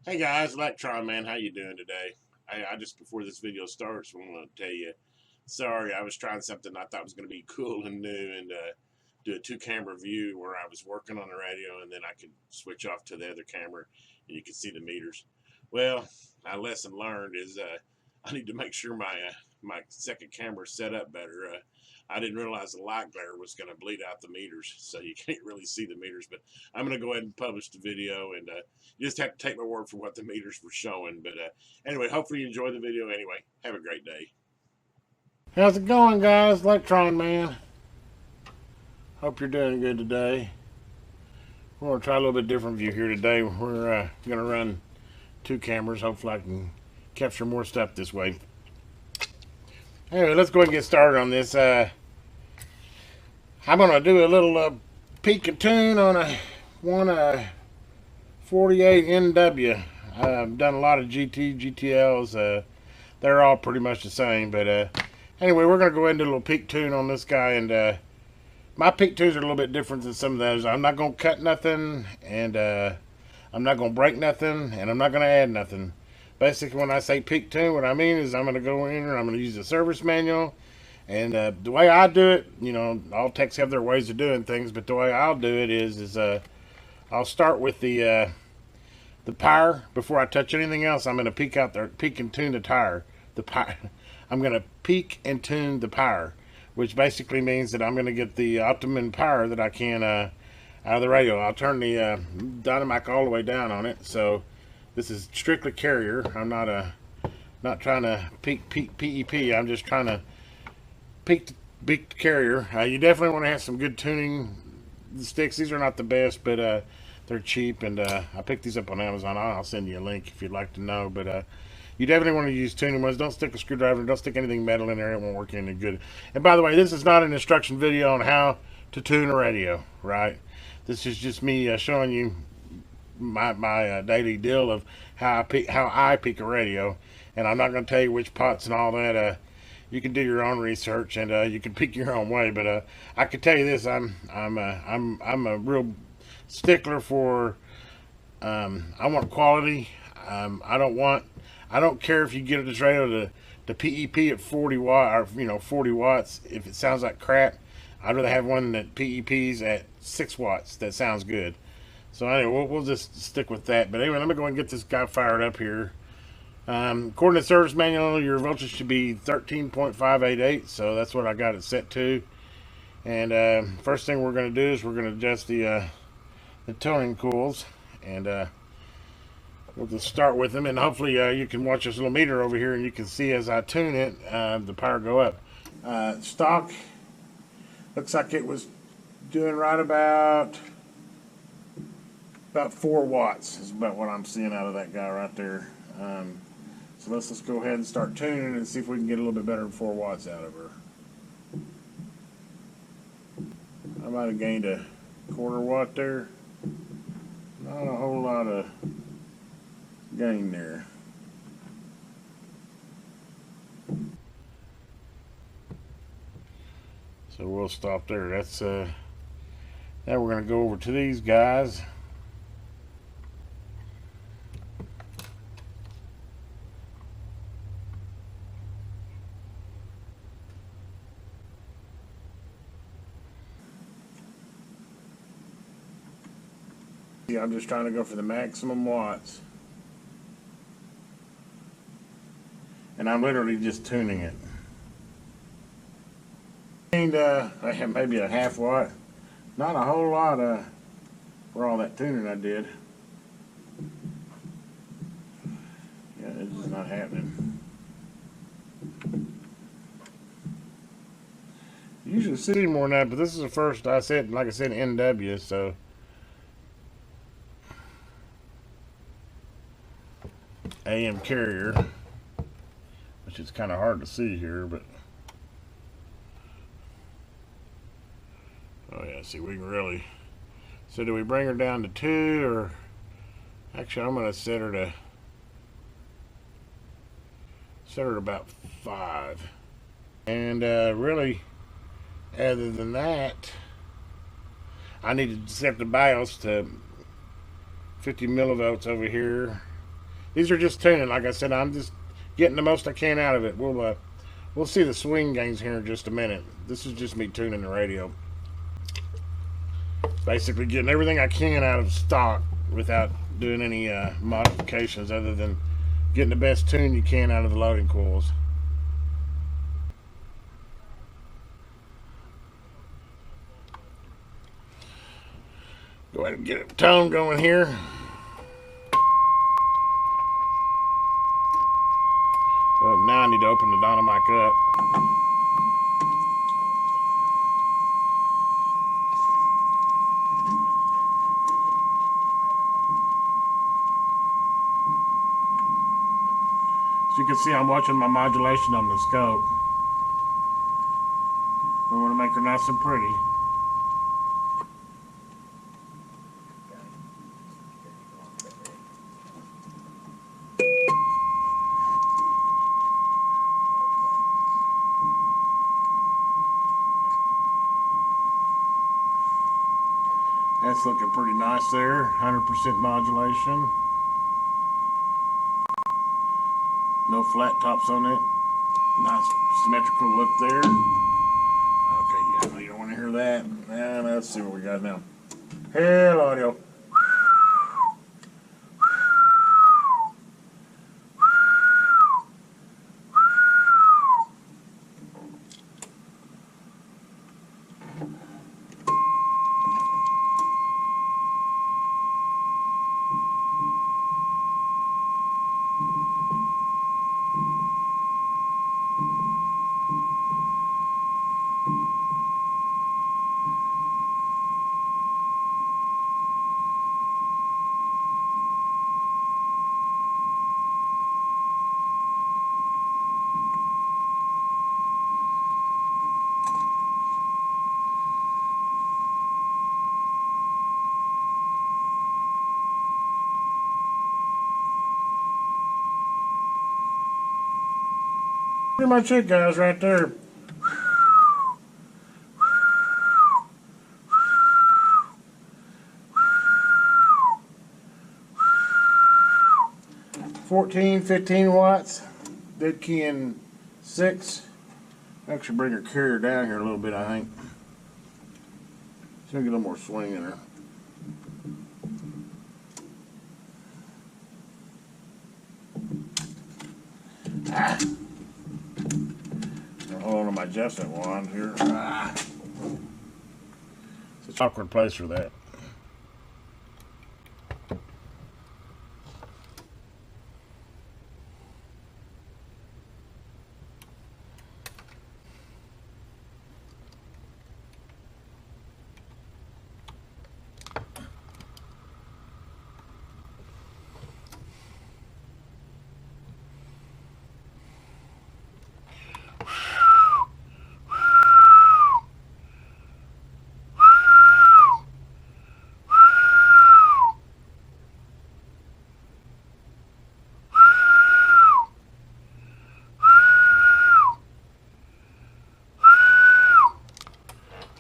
Hey guys, Electron Man, how you doing today? I just before this video starts, I want to tell you, sorry, I was trying something I thought was going to be cool and new, and do a two-camera view where I was working on the radio, and then I could switch off to the other camera, and you could see the meters. Well, my lesson learned is I need to make sure my second camera is set up better. I didn't realize the light glare was going to bleed out the meters, so you can't really see the meters. But I'm going to go ahead and publish the video, and you just have to take my word for what the meters were showing. But anyway, hopefully you enjoy the video anyway. Have a great day. How's it going, guys? Electron Man. Hope you're doing good today. We're going to try a little bit different view here today. We're going to run two cameras. Hopefully I can capture more stuff this way. Anyway, let's go ahead and get started on this. I'm going to do a little peek and tune on a 48 NW. I've done a lot of GTLs. They're all pretty much the same, but anyway, we're going to go ahead and do a little peak tune on this guy, and my peak tunes are a little bit different than some of those. I'm not going to cut nothing, and I'm not going to break nothing, and I'm not going to add nothing. Basically, when I say peak tune, what I mean is I'm going to go in and I'm going to use the service manual, and the way I do it, you know, all techs have their ways of doing things, but the way I'll do it is I'll start with the power. Before I touch anything else, I'm going to peak and tune the power. I'm going to peak and tune the power, which basically means that I'm going to get the optimum power that I can out of the radio. I'll turn the dynamic all the way down on it. So this is strictly carrier. I'm not trying to peak PEP. I'm just trying to peak the carrier. You definitely want to have some good tuning sticks. These are not the best, but they're cheap, and I picked these up on Amazon. I'll send you a link if you'd like to know. But you definitely want to use tuning ones. Don't stick a screwdriver. Don't stick anything metal in there. It won't work any good. And by the way, this is not an instruction video on how to tune a radio, right? This is just me showing you my daily deal of how I peak a radio. And I'm not going to tell you which pots and all that. You can do your own research, and you can peak your own way. But I can tell you this: I'm a real stickler for. I want quality. I don't care if you get this radio to PEP at 40 watt or 40 watts. If it sounds like crap, I'd rather have one that PEPs at 6 watts that sounds good. So anyway, we'll just stick with that. But anyway, let me go and get this guy fired up here. According to the service manual, your voltage should be 13.588, so that's what I got it set to. And first thing we're going to do is we're going to adjust the tuning coils, and we'll just start with them, and hopefully you can watch this little meter over here, and you can see as I tune it, the power go up. Stock looks like it was doing right about 4 watts is about what I'm seeing out of that guy right there. So let's just go ahead and start tuning and see if we can get a little bit better than 4 watts out of her. I might have gained a quarter watt there. Not a whole lot of gain there. So we'll stop there. That's now we're going to go over to these guys. I'm just trying to go for the maximum watts. And I'm literally just tuning it. And I have maybe a half watt. Not a whole lot for all that tuning I did. Yeah, it's just not happening. You usually see more than that, but this is the first I said, like I said, NW, so. AM carrier, which is kind of hard to see here, but oh yeah, see, we can really. So do we bring her down to 2, or actually I'm going to set her to about 5, and really, other than that, I need to set the BIOS to 50 millivolts over here. These are just tuning. Like I said, I'm just getting the most I can out of it. We'll see the swing gains here in just a minute. This is just me tuning the radio. Basically getting everything I can out of stock without doing any modifications other than getting the best tune you can out of the loading coils. Go ahead and get a tone going here. Now I need to open the dynamic up. So you can see I'm watching my modulation on the scope. We want to make her nice and pretty. That's looking pretty nice there. 100% modulation. No flat tops on it. Nice symmetrical look there. Okay, yeah, you don't want to hear that. Now let's see what we got now. Hell audio. Pretty much it, guys, right there. $14-15 watts. Dead key in 6. Actually bring her carrier down here a little bit, I think. So I get a little more swing in her. Hold on to my adjustment wand here. It's an awkward place for that.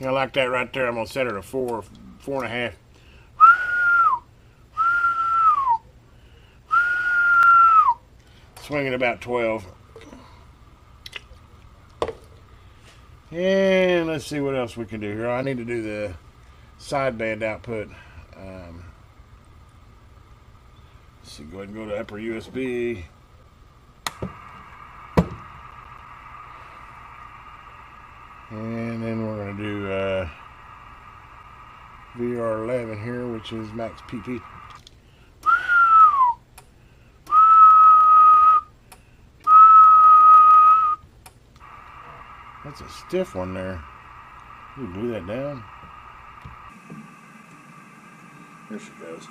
I like that right there. I'm going to set her to 4.5. Swinging about 12. And let's see what else we can do here. I need to do the sideband output. Let's see, go ahead and go to upper USB. And then we're going to do VR11 here, which is max PP. That's a stiff one there. You glue that down. There she goes.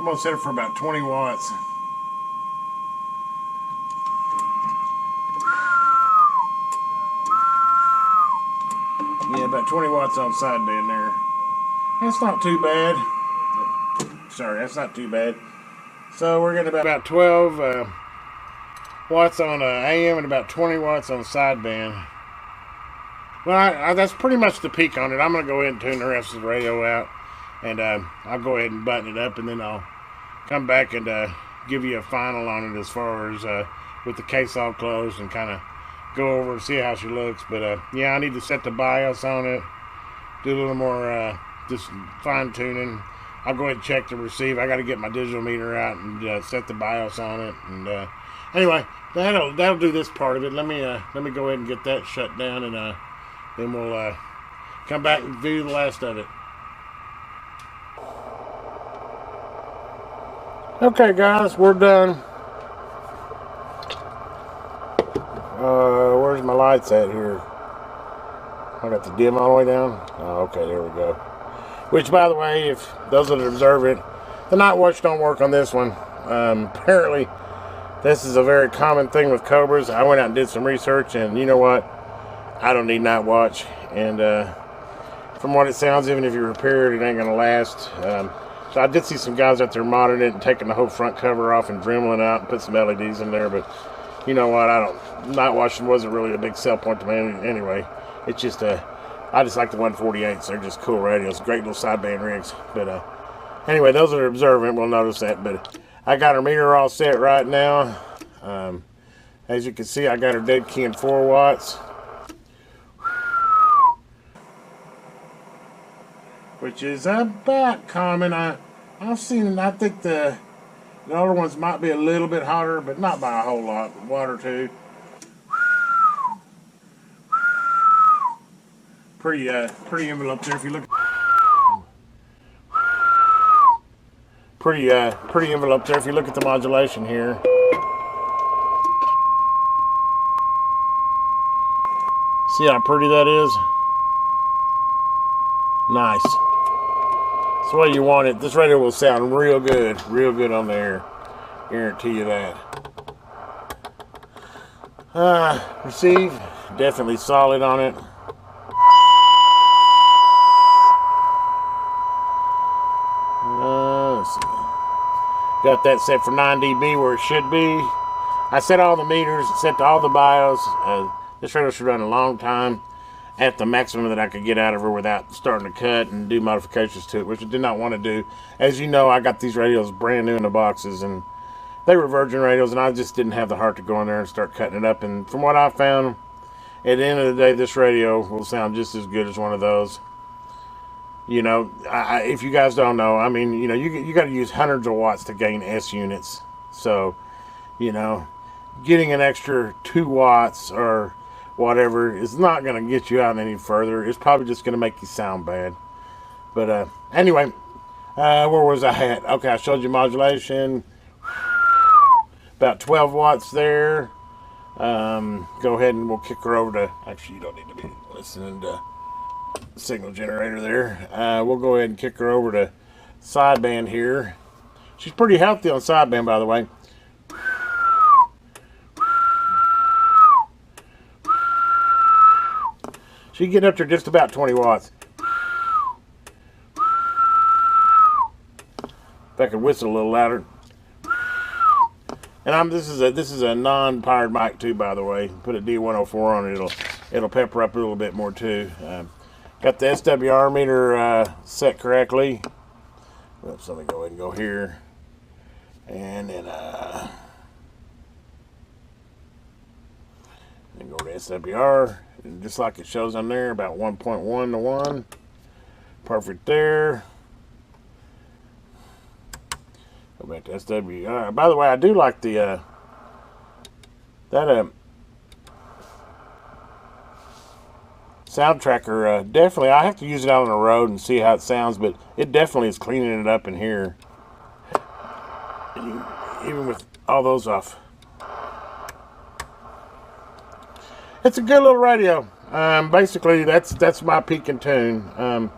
going to set it for about 20 watts. Yeah, about 20 watts on sideband there. That's not too bad. Sorry, that's not too bad. So we're getting about 12 watts on AM and about 20 watts on sideband. Well, that's pretty much the peak on it. I'm going to go ahead and tune the rest of the radio out. And I'll go ahead and button it up, and then I'll come back and give you a final on it as far as with the case all closed and kind of go over and see how she looks. But yeah, I need to set the BIOS on it, do a little more just fine tuning. I'll go ahead and check the receive. I got to get my digital meter out and set the BIOS on it. And anyway, that'll do this part of it. Let me go ahead and get that shut down, and then we'll come back and view the last of it. Okay, guys, we're done. Where's my lights at here? I got the dim all the way down. Oh, okay, there we go. Which, by the way, if those that observe it, the night watch don't work on this one. Apparently, this is a very common thing with Cobras. I went out and did some research, and you know what? I don't need night watch. And from what it sounds, even if you repair it, it ain't gonna last. So I did see some guys out there modding it and taking the whole front cover off and dremeling out and put some LEDs in there. But you know what? Night watching wasn't really a big sell point to me anyway. It's just I just like the 148s. They're just cool radios, great little sideband rigs. But anyway, those that are observant will notice that. But I got her meter all set right now. As you can see, I got her dead key in 4 watts, which is about common. I've seen, I think the older ones might be a little bit hotter, but not by a whole lot. Watt or two. Pretty envelope there if you look. Pretty envelope there if you look at the modulation here. See how pretty that is? Nice. That's the way you want it. This radio will sound real good on the air. Guarantee you that. Receive, definitely solid on it. Let's see. Got that set for 9 dB where it should be. I set all the meters, set to all the BIOS. This radio should run a long time, at the maximum that I could get out of her without starting to cut and do modifications to it, which I did not want to do. As you know, I got these radios brand new in the boxes, and they were virgin radios, and I just didn't have the heart to go in there and start cutting it up. And from what I found, at the end of the day, this radio will sound just as good as one of those. You know, if you guys don't know, I mean, you know, you got to use hundreds of watts to gain S units. So, you know, getting an extra 2 watts or whatever is not going to get you out any further. It's probably just going to make you sound bad. But anyway, where was I at? Okay, I showed you modulation. About 12 watts there. Go ahead and we'll kick her over to, actually you don't need to be listening to signal generator there. We'll go ahead and kick her over to sideband here. She's pretty healthy on sideband, by the way. She can get up to just about 20 watts. If I could whistle a little louder. And this is a non-powered mic too, by the way. Put a D104 on it, it'll pepper up a little bit more too. Got the SWR meter set correctly. Oops, let me go ahead and go here, and then go to SWR. And just like it shows on there, about 1.1 to 1. Perfect there. Go back to SWR. By the way, I do like the sound tracker. Definitely, I have to use it out on the road and see how it sounds, but it definitely is cleaning it up in here, even with all those off. It's a good little radio. Basically, that's my peak and tune.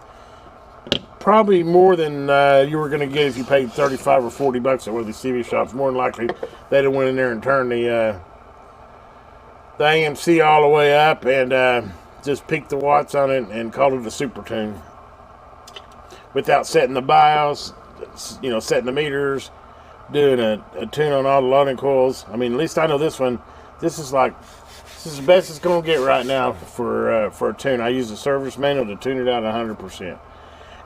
probably more than you were going to get if you paid 35 or 40 bucks at one of these CV shops. More than likely, they'd have went in there and turned the AMC all the way up and just peaked the watts on it and called it a super tune without setting the BIOS, you know, setting the meters, doing a tune on all the loading coils. I mean, at least I know this one. This is the best it's going to get right now for a tune. I use the service manual to tune it out 100%.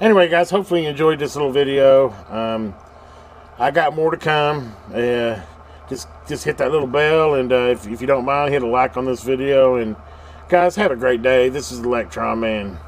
Anyway, guys, hopefully you enjoyed this little video. I got more to come. Just hit that little bell, and if you don't mind, hit a like on this video. And guys, have a great day. This is Electron Man.